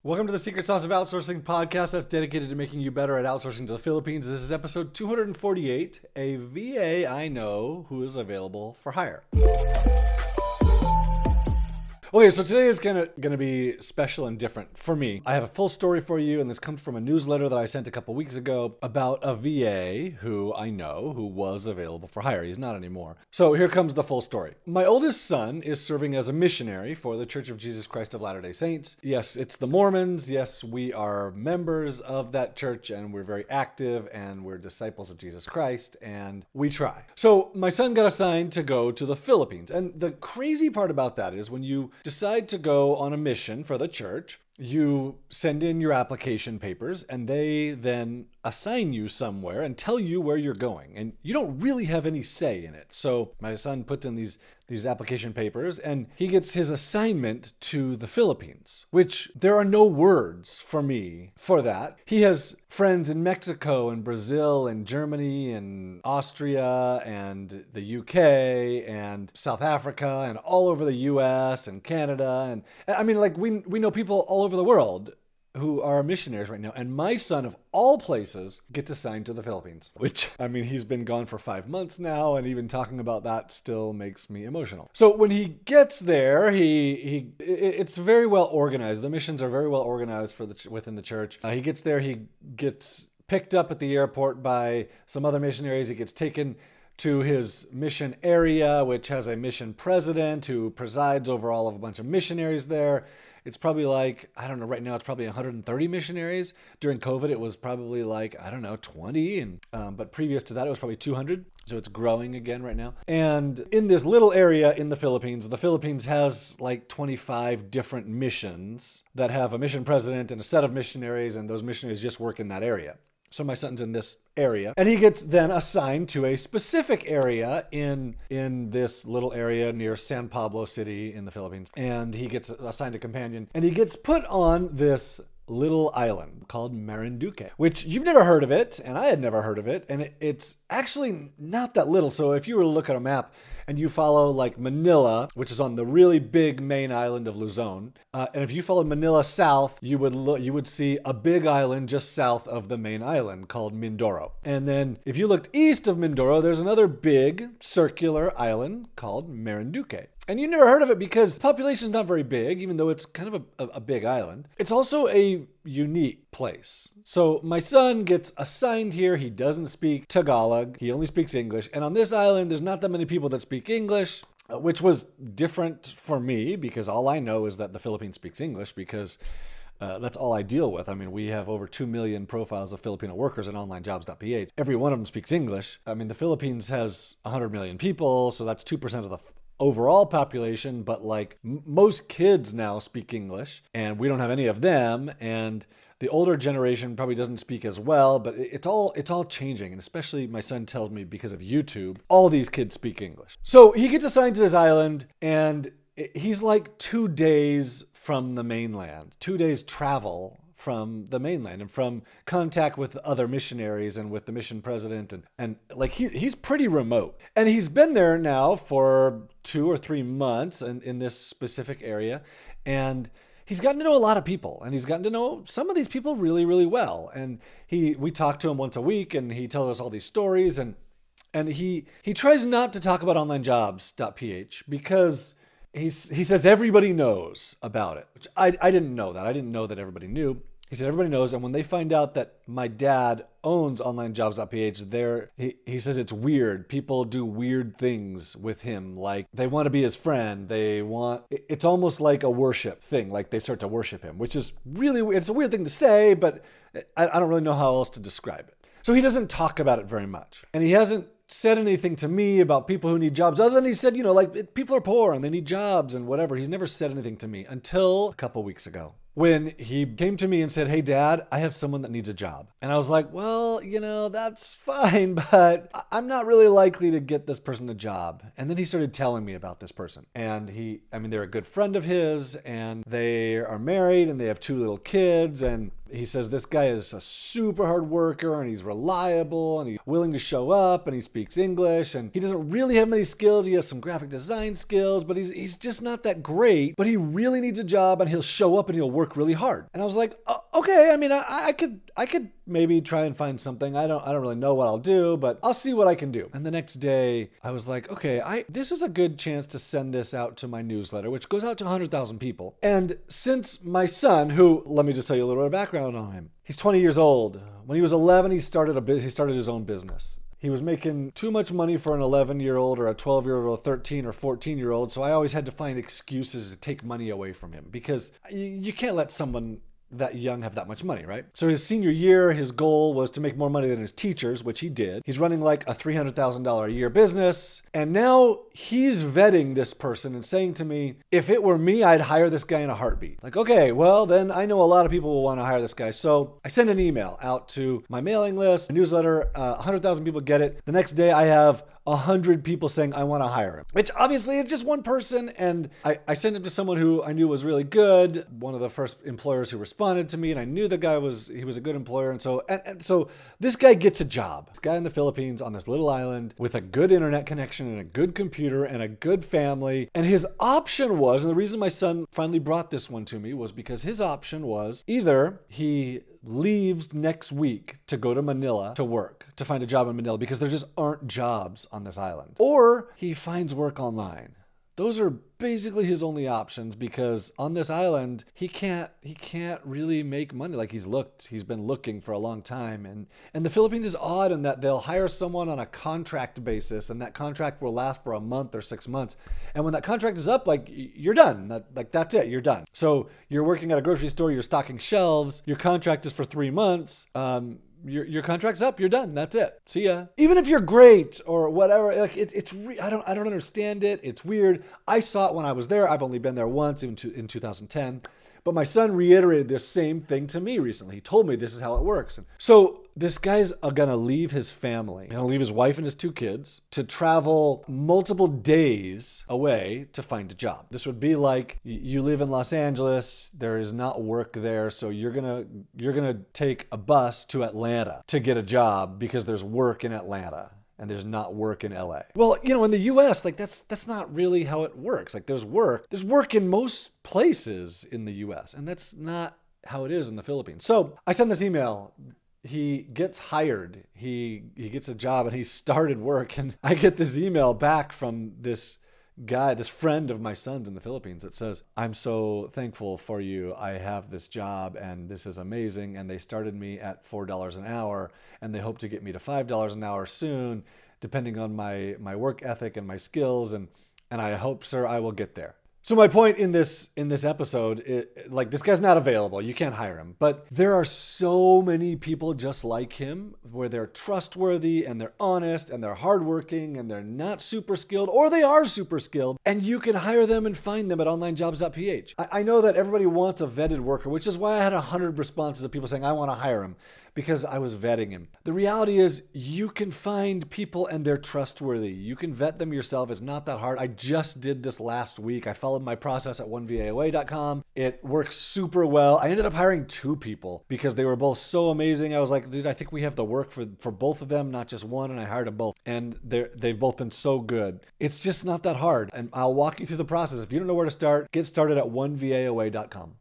Welcome to the Secret Sauce of Outsourcing podcast that's dedicated to making you better at outsourcing to the Philippines. This is episode 248, a VA I know who is available for hire. Okay, so today is going to be special and different for me. I have a full story for you, and this comes from a newsletter that I sent a couple weeks ago about a VA who I know who was available for hire. He's not anymore. So here comes the full story. My oldest son is serving as a missionary for the Church of Jesus Christ of Latter-day Saints. Yes, it's the Mormons. Yes, we are members of that church, and we're very active, and we're disciples of Jesus Christ, and we try. So my son got assigned to go to the Philippines. And the crazy part about that is when you decide to go on a mission for the church, you send in your application papers and they then assign you somewhere and tell you where you're going. And you don't really have any say in it. So my son puts in these application papers and he gets his assignment to the Philippines, which there are no words for me for that. He has friends in Mexico and Brazil and Germany and Austria and the UK and South Africa and all over the US and Canada. And I mean, like we know people all over the world who are missionaries right now. And my son, of all places, gets assigned to the Philippines, which, I mean, he's been gone for 5 months now, and even talking about that still makes me emotional. So when he gets there, it's very well organized. The missions are very well organized within the church. He gets there, he gets picked up at the airport by some other missionaries. He gets taken to his mission area, which has a mission president who presides over all of a bunch of missionaries there. It's probably like, I don't know, right now it's probably 130 missionaries. During COVID, it was probably like, I don't know, 20. But previous to that, it was probably 200. So it's growing again right now. And in this little area in the Philippines has like 25 different missions that have a mission president and a set of missionaries, and those missionaries just work in that area. So my son's in this area, and he gets then assigned to a specific area in this little area near San Pablo City in the Philippines. And he gets assigned a companion, and he gets put on this little island called Marinduque, which you've never heard of it, and I had never heard of it, and it's actually not that little. So if you were to look at a map and you follow like Manila, which is on the really big main island of Luzon, and if you followed Manila south, you would see a big island just south of the main island called Mindoro. And then if you looked east of Mindoro, there's another big circular island called Marinduque. And you never heard of it because the population's not very big, even though it's kind of a big island. It's also a unique place. So my son gets assigned here. He doesn't speak Tagalog. He only speaks English. And on this island, there's not that many people that speak English, which was different for me because all I know is that the Philippines speaks English because that's all I deal with. I mean, we have over 2 million profiles of Filipino workers at Onlinejobs.ph. Every one of them speaks English. I mean, the Philippines has 100 million people, so that's 2% of the overall population, but like most kids now speak English, and we don't have any of them, and the older generation probably doesn't speak as well, but it's all changing, and especially my son tells me because of YouTube, all these kids speak English. So he gets assigned to this island, and he's like 2 days from the mainland, 2 days travel from the mainland and from contact with other missionaries and with the mission president. And like he's pretty remote. And he's been there now for 2 or 3 months in this specific area. And he's gotten to know a lot of people, and he's gotten to know some of these people really, really well. And we talk to him once a week, and he tells us all these stories. And he tries not to talk about Onlinejobs.ph because he says everybody knows about it, which I didn't know that. I didn't know that everybody knew. He said everybody knows, and when they find out that my dad owns Onlinejobs.ph, he says it's weird. People do weird things with him, like they want to be his friend. It's almost like a worship thing, like they start to worship him, which is really weird. It's a weird thing to say, but I don't really know how else to describe it. So he doesn't talk about it very much, and he hasn't said anything to me about people who need jobs, other than he said, like people are poor and they need jobs and whatever. He's never said anything to me until a couple weeks ago, when he came to me and said, "Hey, Dad, I have someone that needs a job." And I was like, well, that's fine, but I'm not really likely to get this person a job. And then he started telling me about this person. And they're a good friend of his, and they are married, and they have 2 little kids. And He says this guy is a super hard worker and he's reliable and he's willing to show up and he speaks English and he doesn't really have many skills. He has some graphic design skills, but he's just not that great, but he really needs a job and he'll show up and he'll work really hard. And I was like, okay, I mean, I could maybe try and find something. I don't really know what I'll do, but I'll see what I can do. And the next day I was like, okay, this is a good chance to send this out to my newsletter, which goes out to 100,000 people. And since my son, who, let me just tell you a little bit of background on him. He's 20 years old. When he was 11, he started his own business. He was making too much money for an 11-year-old or a 12-year-old or a 13 or 14-year-old. So I always had to find excuses to take money away from him because you can't let someone that young have that much money, right? So his senior year, his goal was to make more money than his teachers, which he did. He's running like a $300,000 a year business. And now he's vetting this person and saying to me, if it were me, I'd hire this guy in a heartbeat. Like, okay, well, then I know a lot of people will want to hire this guy. So I send an email out to my mailing list, a newsletter, 100,000 people get it. The next day I have 100 people saying I want to hire him, which obviously is just one person. And I sent him to someone who I knew was really good. One of the first employers who responded to me, and I knew the guy was a good employer. And so this guy gets a job. This guy in the Philippines on this little island with a good internet connection and a good computer and a good family. And his option was, and the reason my son finally brought this one to me was because his option was either he leaves next week to go to Manila to work, to find a job in Manila because there just aren't jobs on this island. Or he finds work online. Those are basically his only options because on this island, he can't really make money. Like he's been looking for a long time. And the Philippines is odd in that they'll hire someone on a contract basis and that contract will last for a month or 6 months. And when that contract is up, like you're done. That's it, you're done. So you're working at a grocery store, you're stocking shelves, your contract is for 3 months. Your contract's up, you're done. That's it. See ya. Even if you're great or whatever, like I don't understand it. It's weird. I saw it when I was there. I've only been there once in 2010. But my son reiterated this same thing to me recently. He told me this is how it works. And so this guy's gonna leave his family, gonna leave his wife and his 2 kids to travel multiple days away to find a job. This would be like you live in Los Angeles, there is not work there, so you're gonna take a bus to Atlanta to get a job because there's work in Atlanta. And there's not work in LA. Well, in the US, like that's not really how it works. Like there's work in most places in the US, and that's not how it is in the Philippines. So I send this email. He gets hired. He gets a job and he started work. And I get this email back from this guy, this friend of my son's in the Philippines that says, I'm so thankful for you. I have this job and this is amazing. And they started me at $4 an hour and they hope to get me to $5 an hour soon, depending on my work ethic and my skills. And I hope, sir, I will get there. So my point in this episode, like this guy's not available. You can't hire him. But there are so many people just like him where they're trustworthy and they're honest and they're hardworking and they're not super skilled or they are super skilled. And you can hire them and find them at Onlinejobs.ph. I know that everybody wants a vetted worker, which is why I had 100 responses of people saying, I want to hire him. Because I was vetting him. The reality is you can find people and they're trustworthy. You can vet them yourself. It's not that hard. I just did this last week. I followed my process at onevaoa.com. It works super well. I ended up hiring 2 people because they were both so amazing. I was like, dude, I think we have the work for both of them, not just one. And I hired them both. And they've both been so good. It's just not that hard. And I'll walk you through the process. If you don't know where to start, get started at onevaoa.com.